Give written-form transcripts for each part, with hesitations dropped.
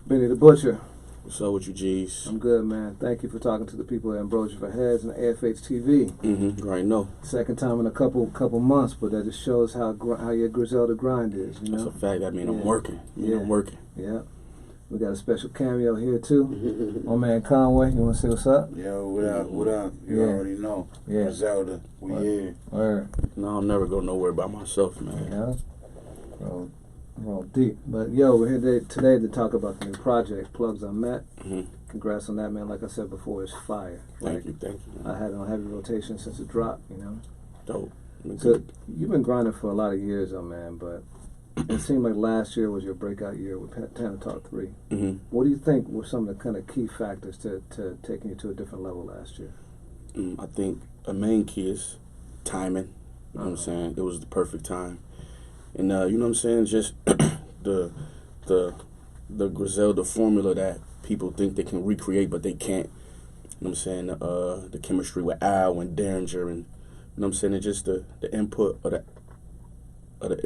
Benny the Butcher. What's up with you, G's? I'm good, man. Thank you for talking to the people at Ambrosia for Heads and AFH TV. You already know. Second time in a couple months, but that just shows how your Griselda grind is. You know? That's a fact. I mean, I'm working. I'm working. Yeah. We got a special cameo here too. My man Conway, you want to say what's up? Yo, what up? What up? You already know. Yeah. Griselda, we here. Word. No, I'll never go nowhere by myself, man. Yeah. Roll deep. But yo, we're here today to talk about the new project, Plugs Unmet. Congrats on that, man. Like I said before, it's fire. Thank you. Man. I had it on heavy rotation since it dropped, you know. Dope. So you've been grinding for a lot of years, though, man. But it seemed like last year was your breakout year with Tana Talk 3. What do you think were some of the kind of key factors to taking you to a different level last year? I think a main key is timing. You know what I'm saying? It was the perfect time. And you know what I'm saying? Just the Griselda formula that people think they can recreate, but they can't. You know what I'm saying? The chemistry with Al and Derringer, and you know what I'm saying? And just the input of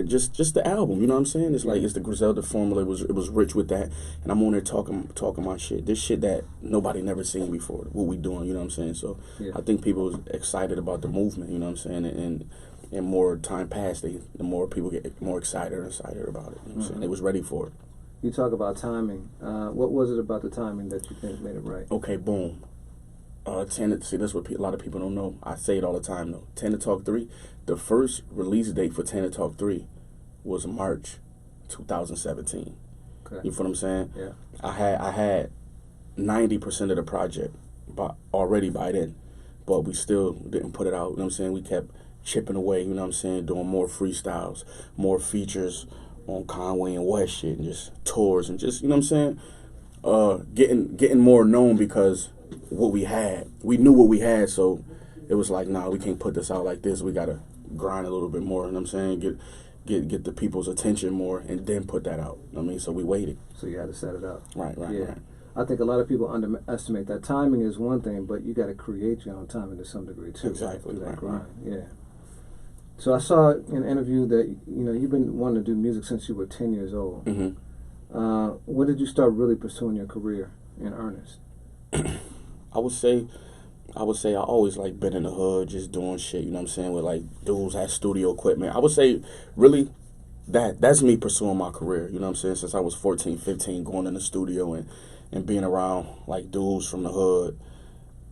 just the album. You know what I'm saying? It's like it's the Griselda formula. It was rich with that, and I'm on there talking my shit. This shit that nobody never seen before. What we doing? You know what I'm saying? So I think people was excited about the movement. You know what I'm saying? And more time passed, the more people get more excited about it. You know what I'm saying? They was ready for it. You talk about timing. What was it about the timing that you think made it right? Okay, boom. See, that's what a lot of people don't know. I say it all the time, though. Tana Talk 3, the first release date for Tana Talk 3 was March 2017. Okay. You feel what I'm saying? Yeah. I had 90% of the project already by then, but we still didn't put it out. You know what I'm saying? We kept chipping away, you know what I'm saying, doing more freestyles, more features on Conway and West shit, and just tours, and just, you know what I'm saying, getting more known because what we had. We knew what we had, so it was like, nah, we can't put this out like this. We gotta grind a little bit more, you know what I'm saying, get the people's attention more, and then put that out. You know what I mean, so we waited. So you had to set it up. Right. I think a lot of people underestimate that timing is one thing, but you got to create your own timing to some degree too. Exactly. Through that Right. Yeah. So I saw in an interview that you've been wanting to do music since you were 10 years old. When did you start really pursuing your career in earnest? I would say I always like been in the hood, just doing shit. You know what I'm saying, with like dudes had studio equipment. I would say really that's me pursuing my career. You know what I'm saying, since I was 14, 15, going in the studio and being around like dudes from the hood.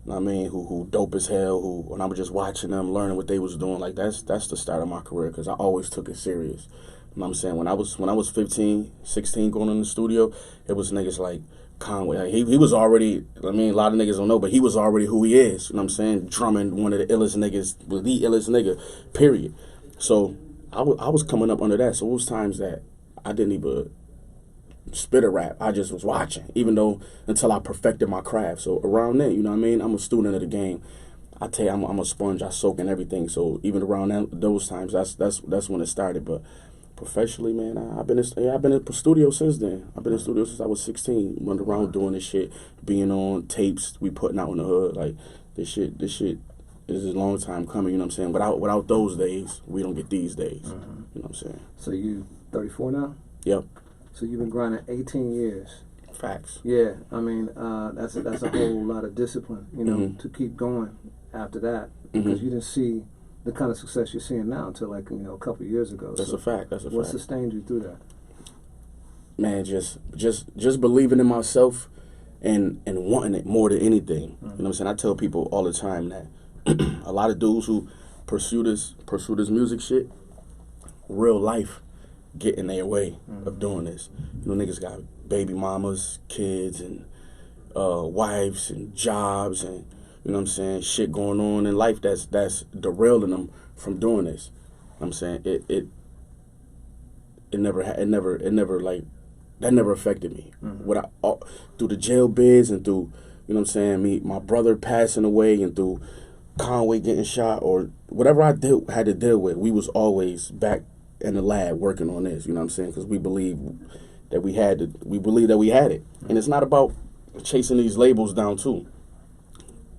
You know what I mean, who dope as hell, when I was just watching them, learning what they was doing, like that's the start of my career, because I always took it serious. You know what I'm saying, when I was 15, 16, going in the studio, it was niggas like Conway. Like he was already, I mean, a lot of niggas don't know, but he was already who he is. You know what I'm saying, drumming, one of the illest niggas, was the illest nigga, period. So I was coming up under that, so it was times that I didn't even spit a rap. I just was watching, even though until I perfected my craft. So around then, you know what I mean, I'm a student of the game. I tell you, I'm a sponge. I soak in everything. So even around those times, that's when it started. But professionally, man, I've been in the studio since then. I've been in the studio since I was 16. Running around doing this shit, being on tapes we putting out in the hood. Like this shit is a long time coming. You know what I'm saying? Without those days, we don't get these days. You know what I'm saying? So you 34 now? Yep. So you've been grinding 18 years. Facts. Yeah, I mean, that's a whole lot of discipline, to keep going after that, because you didn't see the kind of success you're seeing now until like a couple of years ago. That's a fact. What sustained you through that? Man, just believing in myself and wanting it more than anything. You know what I'm saying? I tell people all the time that a lot of dudes who pursue this music shit, real life get in their way of doing this. Niggas got baby mamas, kids, and wives and jobs, and you know what I'm saying, shit going on in life that's derailing them from doing this. You know what I'm saying, it never like that never affected me. Through the jail bids and through, you know what I'm saying, my brother passing away, and through Conway getting shot, or whatever I had to deal with, we was always back in the lab working on this. You know what I'm saying, because we believe that we had it. And it's not about chasing these labels down too. You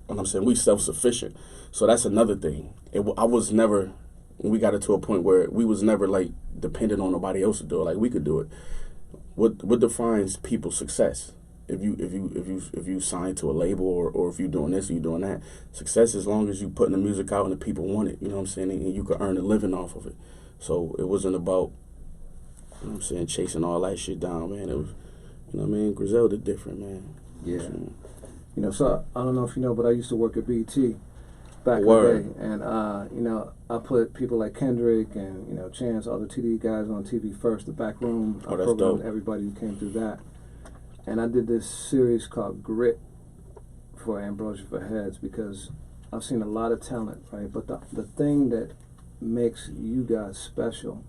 know what I'm saying, we self-sufficient. So that's another thing. I was never, we got it to a point where we was never like dependent on nobody else to do it. Like we could do it. what defines people's success? If you sign to a label or if you're doing this or you're doing that, success as long as you putting the music out and the people want it, you know what I'm saying, and you can earn a living off of it. So it wasn't about, you know what I'm saying, chasing all that shit down, man. It was, you know what I mean, Griselda different, man. Yeah. So, You know, so I don't know if you know, but I used to work at BT back Word. in the day, and you know, I put people like Kendrick and you know Chance, all the TD guys on TV first, the back room. I Oh, that's programmed dope. everybody who came through that, and I did this series called Grit for Ambrosia for Heads because I've seen a lot of talent, right? But the thing that makes you guys special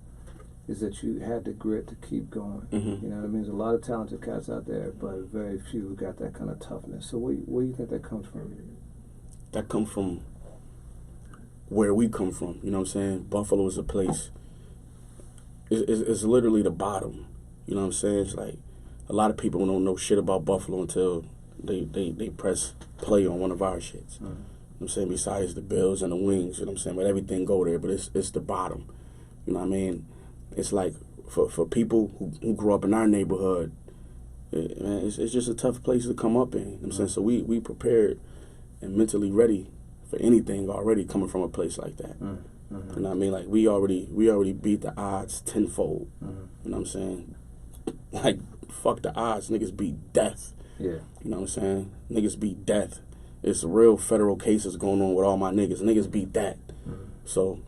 is that you had the grit to keep going. Mhm. You know what I mean? There's a lot of talented cats out there, but very few who got that kind of toughness. So where do you think that comes from? that come from where we come from, you know what I'm saying? Buffalo is a place, it's literally the bottom, you know what I'm saying? It's like, a lot of people don't know shit about Buffalo until they press play on one of our shits. You know what I'm saying? Besides the Bills and the Wings, you know what I'm saying? But everything go there, but it's the bottom. You know what I mean? It's like, for people who grew up in our neighborhood, man, it's just a tough place to come up in. You know what I'm saying? So we prepared and mentally ready for anything already coming from a place like that. You know what I mean? Like, we already beat the odds tenfold. You know what I'm saying? Like, fuck the odds. Niggas beat death. Yeah. You know what I'm saying? Niggas beat death. It's real federal cases going on with all my niggas. Niggas beat that. So,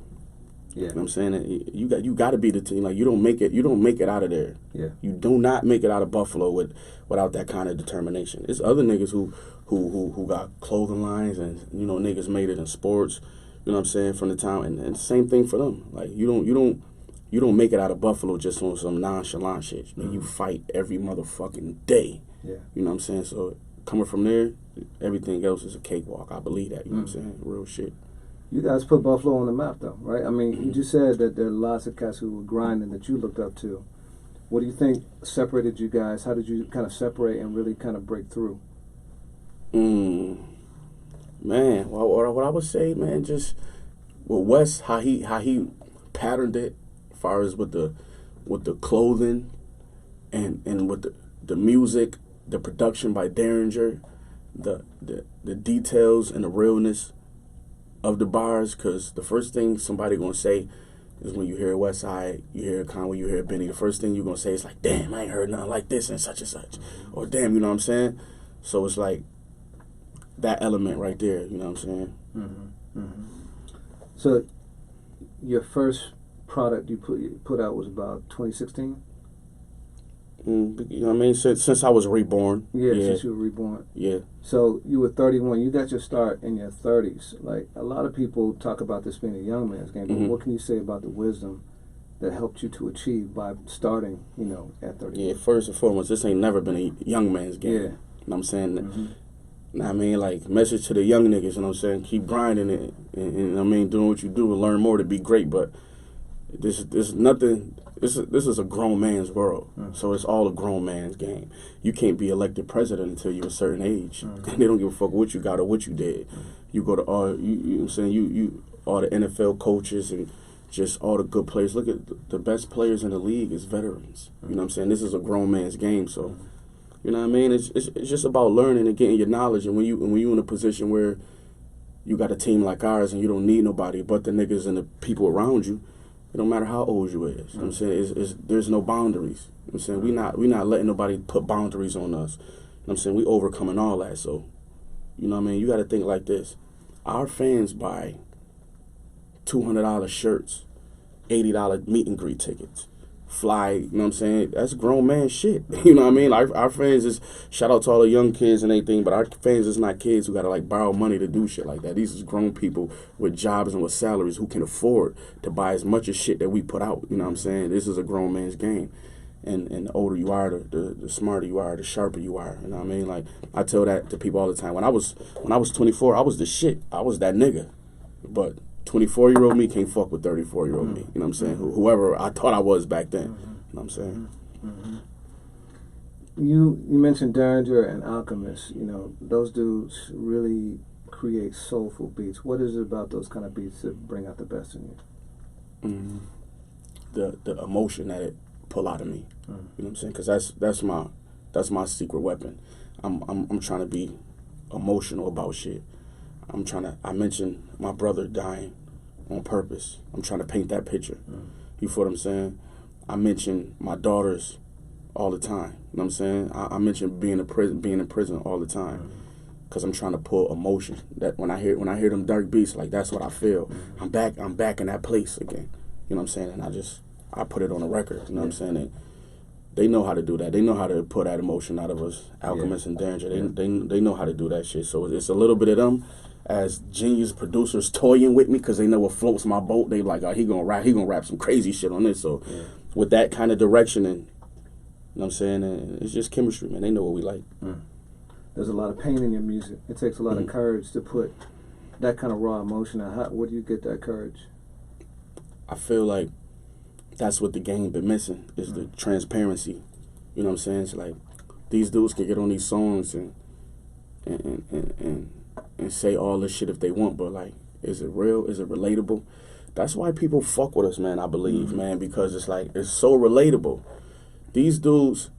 Yeah. you know what I'm saying? You got to be the team. Like, you don't make it out of there. Yeah. You do not make it out of Buffalo without that kind of determination. It's other niggas who got clothing lines and, you know, niggas made it in sports, you know what I'm saying, from the town, and same thing for them. Like, you don't make it out of Buffalo just on some nonchalant shit. I mean, you fight every motherfucking day. Yeah. You know what I'm saying? So coming from there, everything else is a cakewalk. I believe that, you know what I'm saying? Real shit. You guys put Buffalo on the map, though, right? I mean, you just said that there are lots of cats who were grinding that you looked up to. What do you think separated you guys? How did you kind of separate and really kind of break through? Man, what I would say, man, just with Wes, how he patterned it, as far as with the clothing, and with the music, the production by Derringer, the details and the realness of the bars. Because the first thing somebody gonna say is when you hear West Side, you hear Conway, you hear Benny, the first thing you're gonna say is like, damn, I ain't heard nothing like this and such, or damn, you know what I'm saying? So it's like that element right there, you know what I'm saying? So your first product you put out was about 2016? You know what I mean? Since I was reborn. Yeah, since you were reborn. Yeah. So you were 31. You got your start in your 30s. Like, a lot of people talk about this being a young man's game, but what can you say about the wisdom that helped you to achieve by starting, you know, at 31? Yeah, first and foremost, this ain't never been a young man's game. Yeah. You know what I'm saying? I mean, like, message to the young niggas, you know what I'm saying? Keep grinding it, and I mean, doing what you do and learn more to be great, but this is a grown man's world, so it's all a grown man's game. You can't be elected president until you're a certain age, and they don't give a fuck what you got or what you did. You go to all, you know what I'm saying, you all the NFL coaches and just all the good players. Look at the best players in the league is veterans. You know what I'm saying? This is a grown man's game, so you know what I mean. It's just about learning and getting your knowledge. And when you in a position where you got a team like ours and you don't need nobody but the niggas and the people around you, it don't matter how old you is. You know what I'm saying? There's no boundaries. You know what I'm saying? We not letting nobody put boundaries on us. You know what I'm saying? We overcoming all that. So, you know what I mean? You got to think like this. Our fans buy $200 shirts, $80 meet and greet tickets, fly, you know what I'm saying? That's grown man shit. You know what I mean? Our fans is, shout out to all the young kids and everything, but our fans is not kids who gotta like borrow money to do shit like that. These is grown people with jobs and with salaries who can afford to buy as much of shit that we put out. You know what I'm saying? This is a grown man's game. And the older you are, the smarter you are, the sharper you are. You know what I mean? Like, I tell that to people all the time. When I was 24, I was the shit. I was that nigga. But 24-year-old me can't fuck with 34-year-old me. You know what I'm saying? Whoever I thought I was back then. You know what I'm saying? You mentioned Derringer and Alchemist. You know, those dudes really create soulful beats. What is it about those kind of beats that bring out the best in you? The emotion that it pull out of me. You know what I'm saying? Because that's my secret weapon. I'm trying to be emotional about shit. I mentioned my brother dying on purpose. I'm trying to paint that picture. You feel what I'm saying? I mention my daughters all the time. You know what I'm saying? I mention being in prison all the time. Because I'm trying to pull emotion. That when I hear them dark beats, like that's what I feel. I'm back in that place again. You know what I'm saying? And I put it on the record. You know what I'm saying? They know how to do that. They know how to put that emotion out of us. Alchemist and Danger. They know how to do that shit. So it's a little bit of them as genius producers toying with me because they know what floats my boat. They like, oh, he gonna rap some crazy shit on this. So with that kind of direction, and you know what I'm saying, and it's just chemistry, man. They know what we like. There's a lot of pain in your music. It takes a lot of courage to put that kind of raw emotion out. Where do you get that courage? I feel like that's what the game been missing is the transparency. You know what I'm saying? It's like these dudes can get on these songs and say all this shit if they want, but like, is it real? Is it relatable? That's why people fuck with us, man, I believe, man, because it's like, it's so relatable. These dudes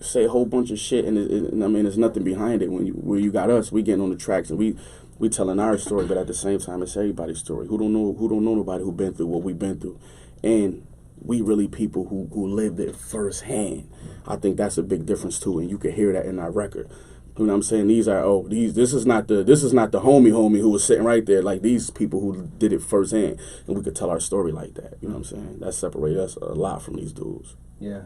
say a whole bunch of shit, and I mean, there's nothing behind it. When you got us, we getting on the tracks, and we telling our story, but at the same time, it's everybody's story. Who don't know nobody who been through what we've been through, and we really people who lived it firsthand. I think that's a big difference too, and you can hear that in our record. You know what I'm saying? This is not the homie who was sitting right there. Like, these people who did it firsthand, and we could tell our story like that. You know what I'm saying? That separates us a lot from these dudes. Yeah.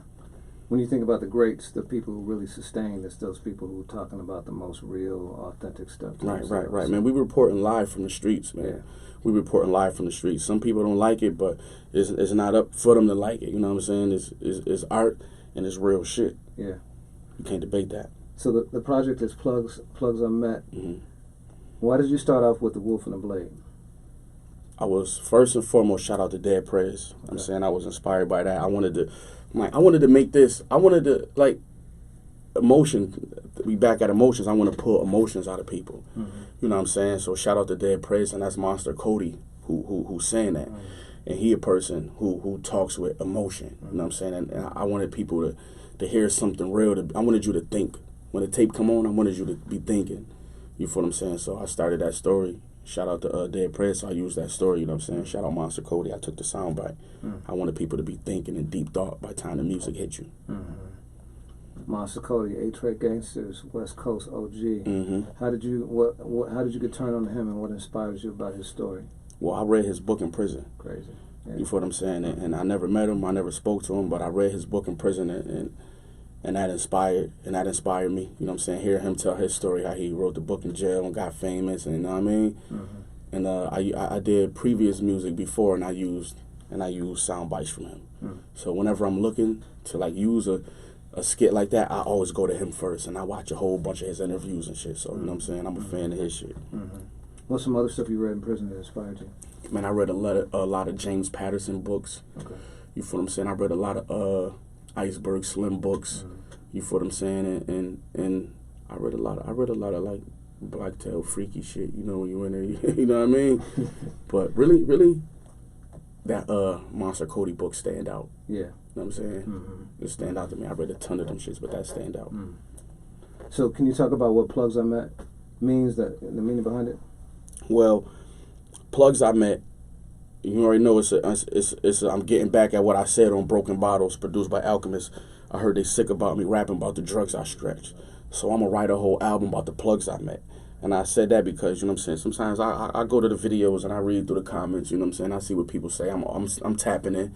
When you think about the greats, the people who really sustained, it's those people who are talking about the most real, authentic stuff. Right, man. We reporting live from the streets, man. Yeah. We reporting live from the streets. Some people don't like it, but it's not up for them to like it. You know what I'm saying? It's art and it's real shit. Yeah. You can't debate that. So the project is Plugs Unmet. Why did you start off with The Wolf and the Blade? I was, first and foremost, shout out to Dead Prez. Okay. I'm saying I was inspired by that. I wanted to make this. I wanted to, like, emotion. We back at emotions. I want to pull emotions out of people. You know what I'm saying? So shout out to Dead Prez, and that's Monster Cody who's saying that. And he a person who talks with emotion. You know what I'm saying? And I wanted people to hear something real. I wanted you to think. When the tape come on, I wanted you to be thinking. You feel what I'm saying? So I started that story. Shout out to Dead Prez. So I used that story, you know what I'm saying? Shout out Monster Cody. I took the soundbite. I wanted people to be thinking in deep thought by the time the music hit you. Monster Cody, 8-Track Gangsters, West Coast OG. How did you get turned on to him, and what inspires you about his story? Well, I read his book in prison. Crazy. Yeah. You feel what I'm saying? And I never met him. I never spoke to him, but I read his book in prison, and that inspired me. You know what I'm saying? Hear him tell his story, how he wrote the book in jail and got famous, and you know what I mean? And I did previous music before, and I used sound bites from him. So whenever I'm looking to like use a skit like that, I always go to him first, and I watch a whole bunch of his interviews and shit. So you know what I'm saying? I'm a fan of his shit. What's some other stuff you read in prison that inspired you? Man, I read a lot of James Patterson books. Okay. You feel what I'm saying? I read a lot of Iceberg Slim books. You feel what I'm saying? And I read a lot of like blacktail freaky shit, you know, when you're in there, you know what I mean? But really that Monster Cody book stand out. Yeah. You know what I'm saying? It stand out to me. I read a ton of them shits, but that stand out. So can you talk about what Plugs Unmet means, the meaning behind it? Well, Plugs Unmet, you already know it's I'm getting back at what I said on Broken Bottles, produced by Alchemist. I heard they sick about me rapping about the drugs I stretch. So I'm going to write a whole album about the plugs I met. And I said that because, you know what I'm saying, sometimes I go to the videos and I read through the comments, you know what I'm saying, I see what people say. I'm tapping in.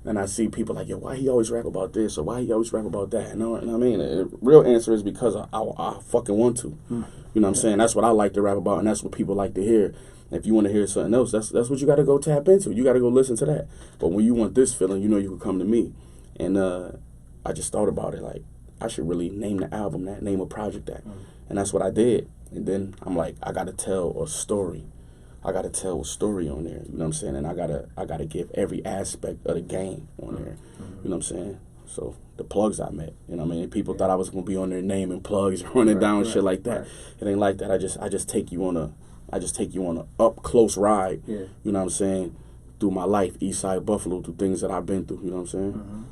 And I see people like, yo, why he always rap about this, or why he always rap about that? You know what I mean? The real answer is because I fucking want to. You know what I'm saying? That's what I like to rap about, and that's what people like to hear. If you want to hear something else, that's what you got to go tap into. You got to go listen to that. But when you want this feeling, you know you can come to me. And I just thought about it, like, I should really name the album that, name a project that. And that's what I did. And then I'm like, I got to tell a story. I got to tell a story on there, you know what I'm saying? And I gotta give every aspect of the game on there, you know what I'm saying? So the plugs I met, you know what I mean? People thought I was going to be on there naming plugs, running down shit like that. It ain't like that. I just take you on a up close ride, you know what I'm saying, through my life, East Side Buffalo, through things that I've been through, you know what I'm saying?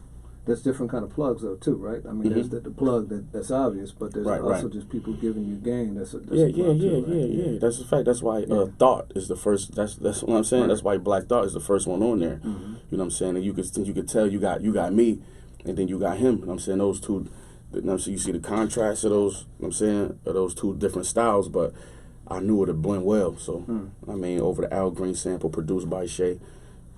there's different kind of plugs though too, right? I mean, there's the plug that's obvious, but there's also just people giving you game. That's a plug too, right? Yeah. That's a fact. That's why Thought is the first. That's what I'm saying. Right. That's why Black Thought is the first one on there. You know what I'm saying? And you could tell you got me, and then you got him. You know what I'm saying? Those two. You know, so you see the contrast of those. You know what I'm saying, of those two different styles, but I knew it to blend well. So I mean, over the Al Green sample produced by Shay.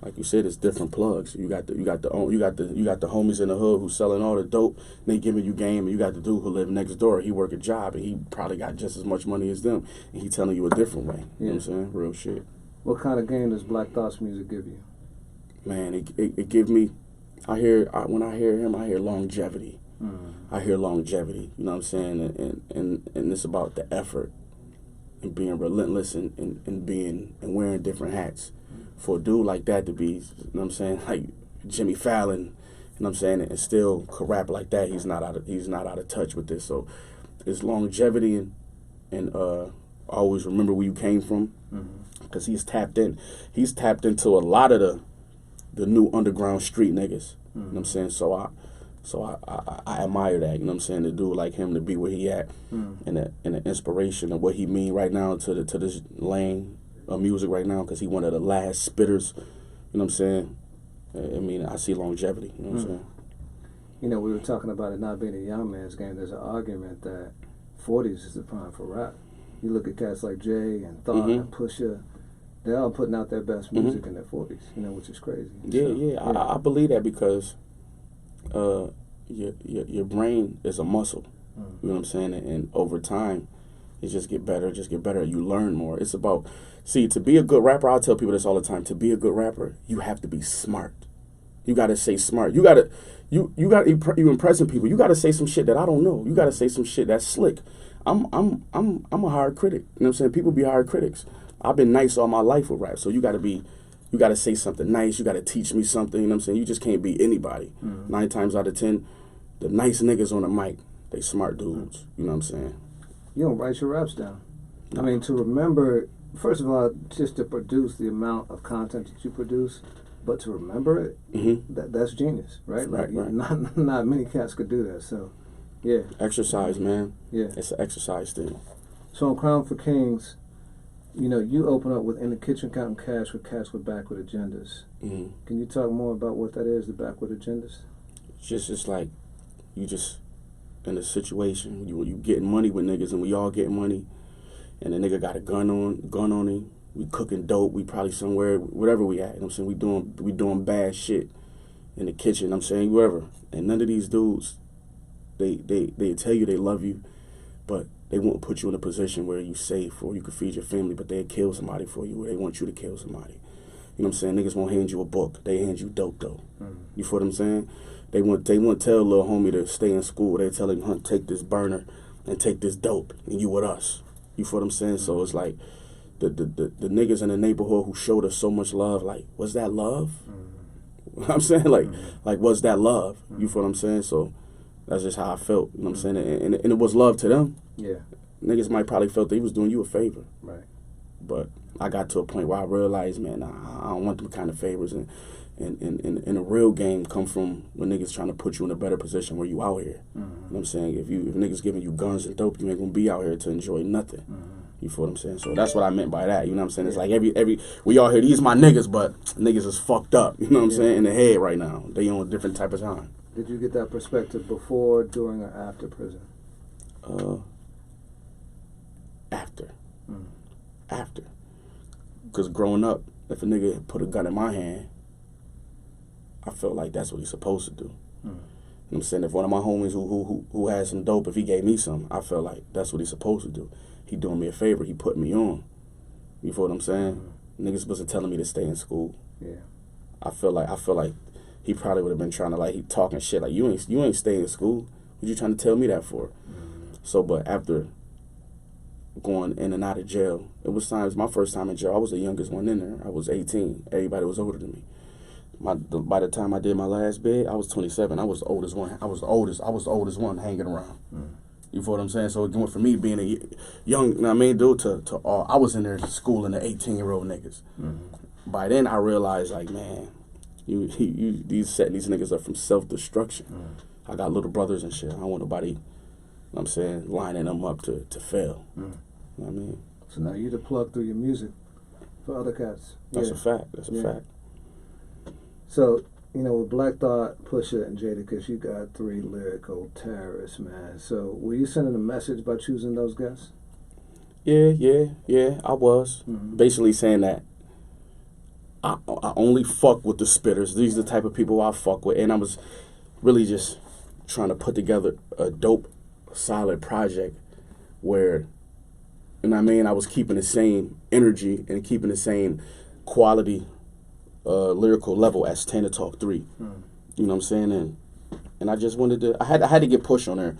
Like you said, it's different plugs. You got the homies in the hood who selling all the dope. They giving you game, and you got the dude who live next door. He work a job, and he probably got just as much money as them, and he telling you a different way. You know what I'm saying? Real shit. What kind of game does Black Thought's music give you? Man, it give me. When I hear him, I hear longevity. I hear longevity. You know what I'm saying? And it's about the effort and being relentless and being and wearing different hats. For a dude like that to be, you know what I'm saying, like Jimmy Fallon, you know what I'm saying, and still could rap like that, he's not out of touch with this. So it's longevity and always remember where you came from, because he's tapped into a lot of the new underground street niggas. You know what I'm saying? So I admire that. You know what I'm saying? To do like him to be where he at, and the inspiration of what he mean right now to this lane of music right now, because he one of the last spitters. You know what I'm saying? I mean, I see longevity. You know what I'm saying? You know, we were talking about it not being a young man's game. There's an argument that 40s is the prime for rap. You look at cats like Jay and Thought and Pusha, they're all putting out their best music in their 40s, you know, which is crazy. I believe that because your brain is a muscle. You know what I'm saying? And over time, it just get better. You learn more. It's about, to be a good rapper, I'll tell people this all the time, to be a good rapper, you have to be smart. You got to say smart. You impressing people. You got to say some shit that I don't know. You got to say some shit that's slick. I'm a hard critic. You know what I'm saying? People be hard critics. I've been nice all my life with rap, so you got to say something nice. You got to teach me something. You know what I'm saying? You just can't be anybody. 9 times out of 10, the nice niggas on the mic, they smart dudes. You know what I'm saying? You don't write your raps down. I mean, to remember, first of all, just to produce the amount of content that you produce, but to remember it, that's genius, right? Like, right. Not many cats could do that. So, yeah. Exercise, man. Yeah. It's an exercise thing. So on Crown for Kings, you know, you open up with In the Kitchen Counting Cash with cats with backward agendas. Can you talk more about what that is, the backward agendas? It's like you just in a situation you getting money with niggas, and we all getting money, and the nigga got a gun on him. We cooking dope. We probably somewhere, whatever we at. You know what I'm saying? We doing bad shit in the kitchen. You know what I'm saying, wherever. And none of these dudes, they tell you they love you, but they won't put you in a position where you safe or you can feed your family, but they'll kill somebody for you, or they want you to kill somebody. You know what I'm saying? Niggas won't hand you a book. They hand you dope though. You feel what I'm saying? They won't tell a little homie to stay in school. They tell him, "Hunt, take this burner and take this dope, and you with us." You feel what I'm saying? So it's like the niggas in the neighborhood who showed us so much love. Like, was that love? You know what I'm saying? Like was that love? You feel what I'm saying? So that's just how I felt. You know what I'm saying? And it was love to them. Yeah. Niggas might probably felt that he was doing you a favor. Right. But I got to a point where I realized, man, I don't want them kind of favors. And a real game come from when niggas trying to put you in a better position where you out here. You know what I'm saying? If niggas giving you guns and dope, you ain't gonna be out here to enjoy nothing. You feel what I'm saying? So that's what I meant by that. You know what I'm saying? It's like every we all here, these my niggas, but niggas is fucked up. You know what I'm saying? In the head right now. They on a different type of time. Did you get that perspective before, during, or after prison? After. Because growing up, if a nigga put a gun in my hand, I felt like that's what he's supposed to do. You know what I'm saying? If one of my homies who had some dope, if he gave me some, I felt like that's what he's supposed to do. He doing me a favor. He put me on. You feel what I'm saying? Niggas wasn't telling me to stay in school. Yeah. I feel like he probably would have been trying to, like, he talking shit like, you ain't staying in school. What you trying to tell me that for? So, but after going in and out of jail, it was times, my first time in jail, I was the youngest one in there. I was 18. Everybody was older than me. By the time I did my last bid, I was 27. I was the oldest one. I was the oldest one hanging around. You feel what I'm saying? So it went from me being a young, you know what I mean, dude, to all. I was in there schooling the 18-year-old niggas. By then, I realized, like, man, These setting these niggas up from self-destruction. I got little brothers and shit. I don't want nobody, you know what I'm saying, lining them up to fail. You know what I mean? So now you the plug through your music for other cats. That's a fact. That's a fact. So, you know, with Black Thought, Pusha, and Jadakiss, you got 3 lyrical terrorists, man. So were you sending a message by choosing those guys? Yeah, I was. Basically saying that I only fuck with the spitters. These are the type of people I fuck with. And I was really just trying to put together a dope, solid project where, you know what I mean, I was keeping the same energy and keeping the same quality lyrical level as Tana Talk 3. You know what I'm saying? And I just wanted to, I had to get Push on there,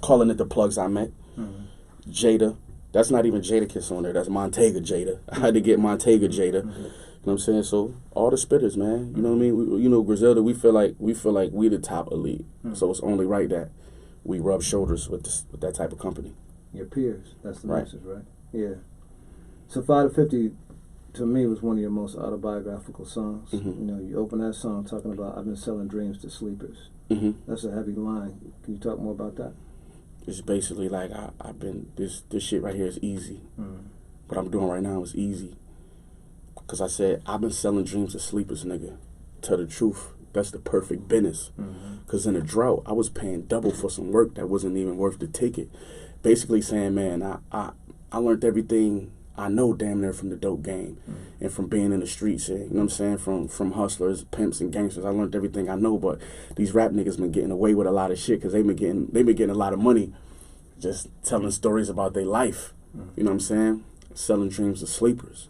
calling it the plugs I met. Jada, that's not even Jadakiss on there, that's Montega Jada. I had to get Montega Jada. You know what I'm saying? So all the spitters, man. You know what I mean? You know, Griselda, we feel like we the top elite. So it's only right that we rub shoulders with that type of company. Your peers. That's the message, right? Yeah. So 5 to 50 to me was one of your most autobiographical songs. You know, you open that song talking about I've been selling dreams to sleepers. That's a heavy line. Can you talk more about that? It's basically like I've been this shit right here is easy. What I'm doing right now is easy. Cause I said I've been selling dreams to sleepers, nigga. Tell the truth, that's the perfect business. Cause in a drought, I was paying double for some work that wasn't even worth the ticket. Basically saying, man, I learned everything I know damn near from the dope game and from being in the streets. You know what I'm saying? From hustlers, pimps, and gangsters. I learned everything I know, but these rap niggas been getting away with a lot of shit because they been getting a lot of money just telling stories about their life. You know what I'm saying? Selling dreams to sleepers.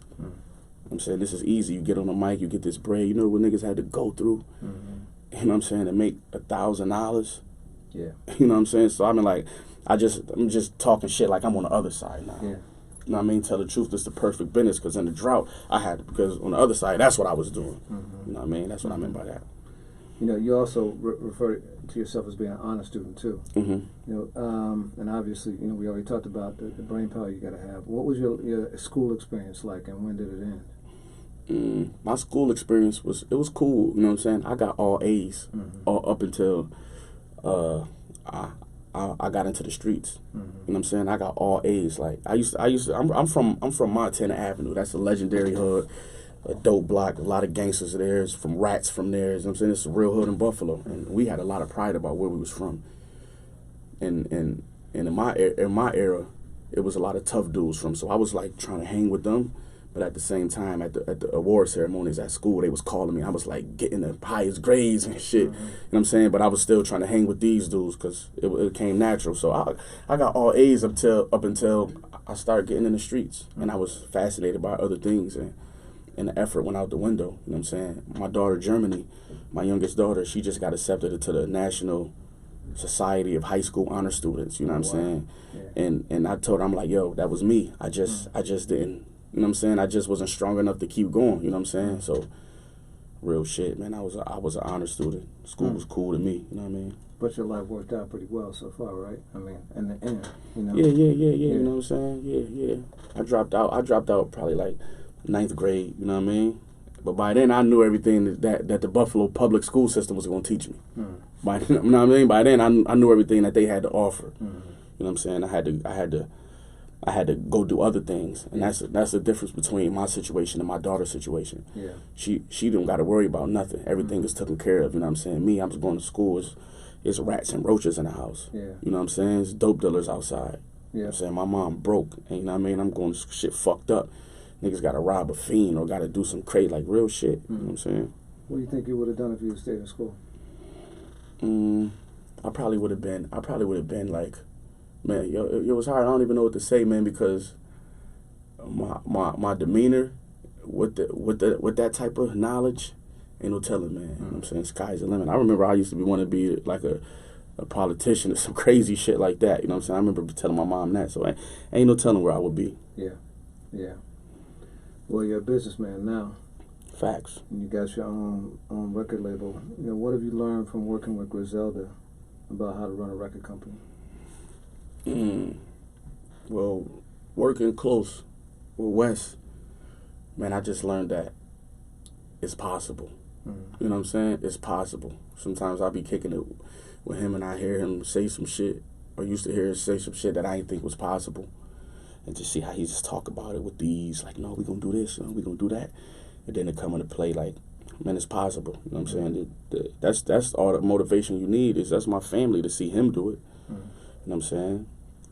I'm saying this is easy. You get on the mic, you get this bread. You know what niggas had to go through? You know what I'm saying? To make $1,000. Yeah. You know what I'm saying? So I mean, like, I'm just talking shit like I'm on the other side now. Yeah. You know what I mean? Tell the truth, this is the perfect business, because in the drought, because on the other side, that's what I was doing. You know what I mean? That's what I meant by that. You know, you also refer to yourself as being an honor student, too. You know, and obviously, you know, we already talked about the brain power you got to have. What was your school experience like, and when did it end? My school experience was cool. You know what I'm saying? I got all A's all up until I got into the streets. You know what I'm saying? I got all A's. Like I'm from Montana Avenue. That's a legendary hood, a dope block. A lot of gangsters there. It's from rats from there. You know what I'm saying? It's a real hood in Buffalo, and we had a lot of pride about where we was from. And in my era, it was a lot of tough dudes from. So I was like trying to hang with them. But at the same time, at the award ceremonies at school, they was calling me. I was like getting the highest grades and shit. You know what I'm saying? But I was still trying to hang with these dudes because it came natural. So I got all A's up until I started getting in the streets. And I was fascinated by other things. And the effort went out the window. You know what I'm saying? My daughter, Germany, my youngest daughter, she just got accepted into the National Society of High School Honor Students. You know what I'm saying? Yeah. And I told her, I'm like, yo, that was me. I just didn't. You know what I'm saying? I just wasn't strong enough to keep going. You know what I'm saying? So, real shit, man. I was an honor student. School was cool to me. You know what I mean? But your life worked out pretty well so far, right? I mean, in the end, you know. Yeah. You know what I'm saying? Yeah. I dropped out probably like 9th grade. You know what I mean? But by then, I knew everything that the Buffalo public school system was going to teach me. You know what I mean? By then, I knew everything that they had to offer. You know what I'm saying? I had to go do other things, and that's the difference between my situation and my daughter's situation. Yeah, she don't got to worry about nothing. Everything is taken care of. You know what I'm saying? Me, I was going to school. It's rats and roaches in the house. Yeah, you know what I'm saying? It's dope dealers outside. Yeah, you know what I'm saying? My mom broke, and you know what I mean? I'm going to shit fucked up. Niggas got to rob a fiend or got to do some crazy like real shit. You know what I'm saying? What do you think you would have done if you had stayed in school? I probably would have been like. Man, it was hard. I don't even know what to say, man, because my demeanor with that type of knowledge, ain't no telling, man. You know what I'm saying? Sky's the limit. I remember I used to want to be like a politician or some crazy shit like that. You know what I'm saying? I remember telling my mom that. So ain't no telling where I would be. Yeah. Well, you're a businessman now. Facts. And you got your own record label. You know, what have you learned from working with Griselda about how to run a record company? Well, working close with Wes, man, I just learned that it's possible. You know what I'm saying? It's possible. Sometimes I'll be kicking it with him and I hear him say some shit, or used to hear him say some shit that I didn't think was possible. And just see how he just talk about it with ease, like, no, we gonna do this, we gonna do that. And then it come into play like, man, it's possible. You know what I'm saying? That's all the motivation you need. That's my family to see him do it. You know what I'm saying?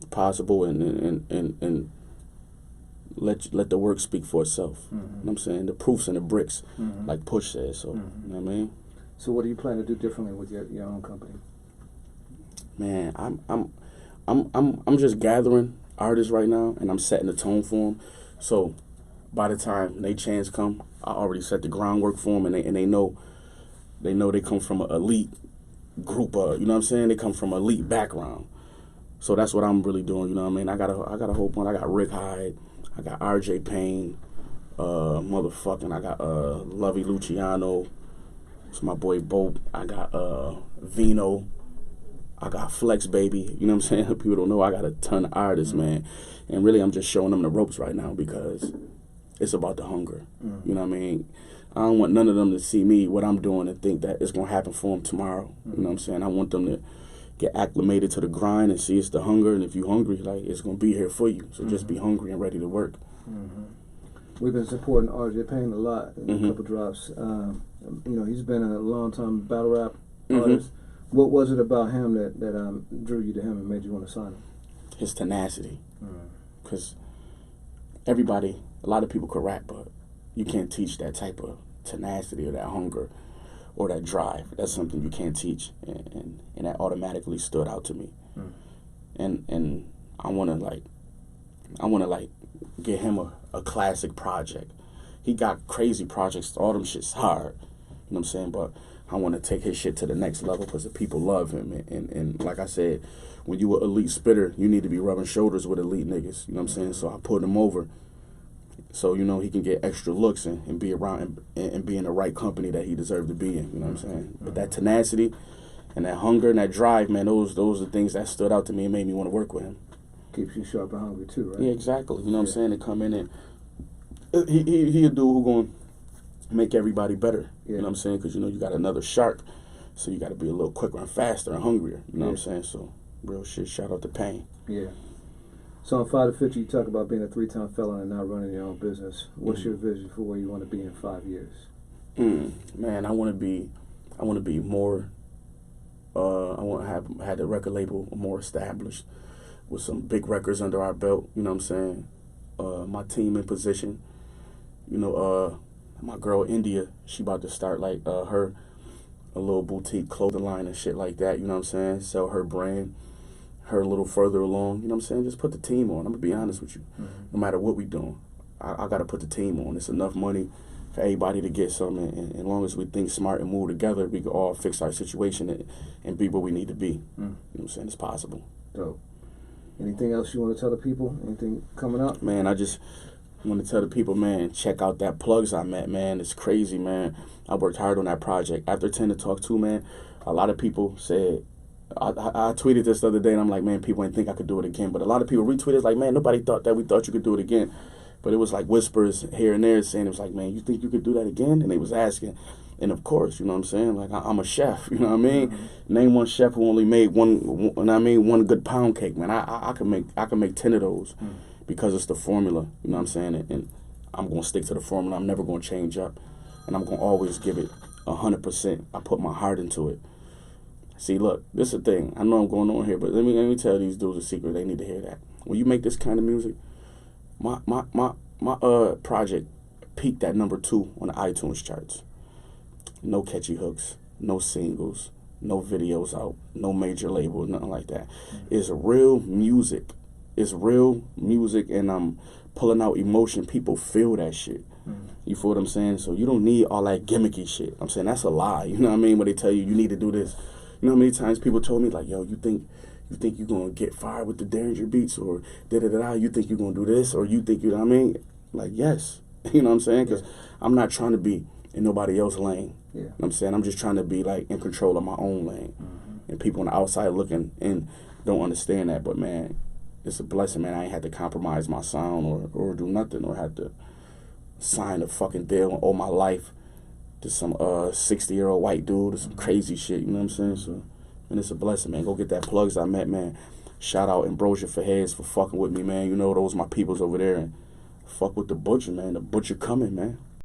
Possible, and let the work speak for itself. You know what I'm saying? The proof's in the bricks, like Push says. So you know what I mean? So what do you plan to do differently with your own company? Man, I'm just gathering artists right now, and I'm setting the tone for them. So by the time they chance come, I already set the groundwork for them, and they know they come from an elite group. You know what I'm saying? They come from an elite background. So that's what I'm really doing. You know what I mean? I got a whole bunch. I got Rick Hyde, I got RJ Payne, I got Lovey Luciano. It's my boy Bo. I got Vino. I got Flex Baby. You know what I'm saying? People don't know I got a ton of artists, man. And really, I'm just showing them the ropes right now because it's about the hunger. You know what I mean? I don't want none of them to see me, what I'm doing, and think that it's going to happen for them tomorrow. You know what I'm saying? I want them to get acclimated to the grind and see it's the hunger. And if you're hungry, like, it's going to be here for you. So just be hungry and ready to work. We've been supporting RJ Payne a lot in a couple drops. You know, he's been a long-time battle rap artist. What was it about him that drew you to him and made you want to sign him? His tenacity. Because a lot of people could rap, but you can't teach that type of tenacity or that hunger or that drive. That's something you can't teach, and that automatically stood out to me. And I want to get him a classic project. He got crazy projects. All them shit's hard. You know what I'm saying? But I want to take his shit to the next level because the people love him. And like I said, when you an elite spitter, you need to be rubbing shoulders with elite niggas. You know what I'm saying? So I put him over so, you know, he can get extra looks and be around and be in the right company that he deserved to be in. You know what I'm saying? But that tenacity and that hunger and that drive, man, those are the things that stood out to me and made me want to work with him. Keeps you sharp and hungry too, right? Yeah, exactly. You know what I'm saying? To come in and he a dude who going to make everybody better. You know what I'm saying? Because, you know, you got another shark, so you got to be a little quicker and faster and hungrier. You know what I'm saying? So, real shit, shout out to Payne. Yeah. So on 5 to 50, you talk about being a 3-time felon and now running your own business. What's your vision for where you want to be in 5 years? Man, I want to be more. I want to have the record label more established with some big records under our belt. You know what I'm saying? My team in position. You know, my girl India, she about to start like a little boutique clothing line and shit like that. You know what I'm saying? Sell her brand. Her a little further along. You know what I'm saying? Just put the team on. I'm gonna be honest with you. No matter what we doing, I gotta put the team on. It's enough money for everybody to get something, and as long as we think smart and move together, we can all fix our situation and be where we need to be. You know what I'm saying? It's possible. Dope. Anything else you want to tell the people? Anything coming up? Man, I just want to tell the people, man, check out that Plugs I met, man. It's crazy, man. I worked hard on that project. After 10 to Talk 2, man, a lot of people said, I tweeted this the other day, and I'm like, man, people ain't think I could do it again. But a lot of people retweeted, like, man, nobody thought that. We thought you could do it again. But it was like whispers here and there saying, it was like, man, you think you could do that again? And they was asking. And of course, you know what I'm saying? Like, I'm a chef, you know what I mean? Name one chef who only made one good pound cake, man. I can make 10 of those because it's the formula, you know what I'm saying? And I'm going to stick to the formula. I'm never going to change up. And I'm going to always give it 100%. I put my heart into it. See, look, this is the thing. I know I'm going on here, but let me tell these dudes a secret. They need to hear that. When you make this kind of music, my project peaked at number 2 on the iTunes charts. No catchy hooks, no singles, no videos out, no major label, nothing like that. It's real music. It's real music, and I'm pulling out emotion. People feel that shit. You feel what I'm saying? So you don't need all that gimmicky shit. I'm saying that's a lie. You know what I mean? When they tell you need to do this. You know how many times people told me, like, yo, you think you're going to get fired with the Derringer beats, or da-da-da-da, you think you're going to do this, or you think, you know what I mean? Like, yes. You know what I'm saying? Because I'm not trying to be in nobody else's lane. You know what I'm saying? I'm just trying to be, like, in control of my own lane. And people on the outside looking in don't understand that. But, man, it's a blessing, man. I ain't had to compromise my sound or do nothing, or had to sign a fucking deal all my life to some 60-year-old white dude, to some crazy shit. You know what I'm saying? So, and it's a blessing, man. Go get that plugs I met, man. Shout out Ambrosia for heads for fucking with me, man. You know those my peoples over there, and fuck with the butcher, man. The butcher coming, man.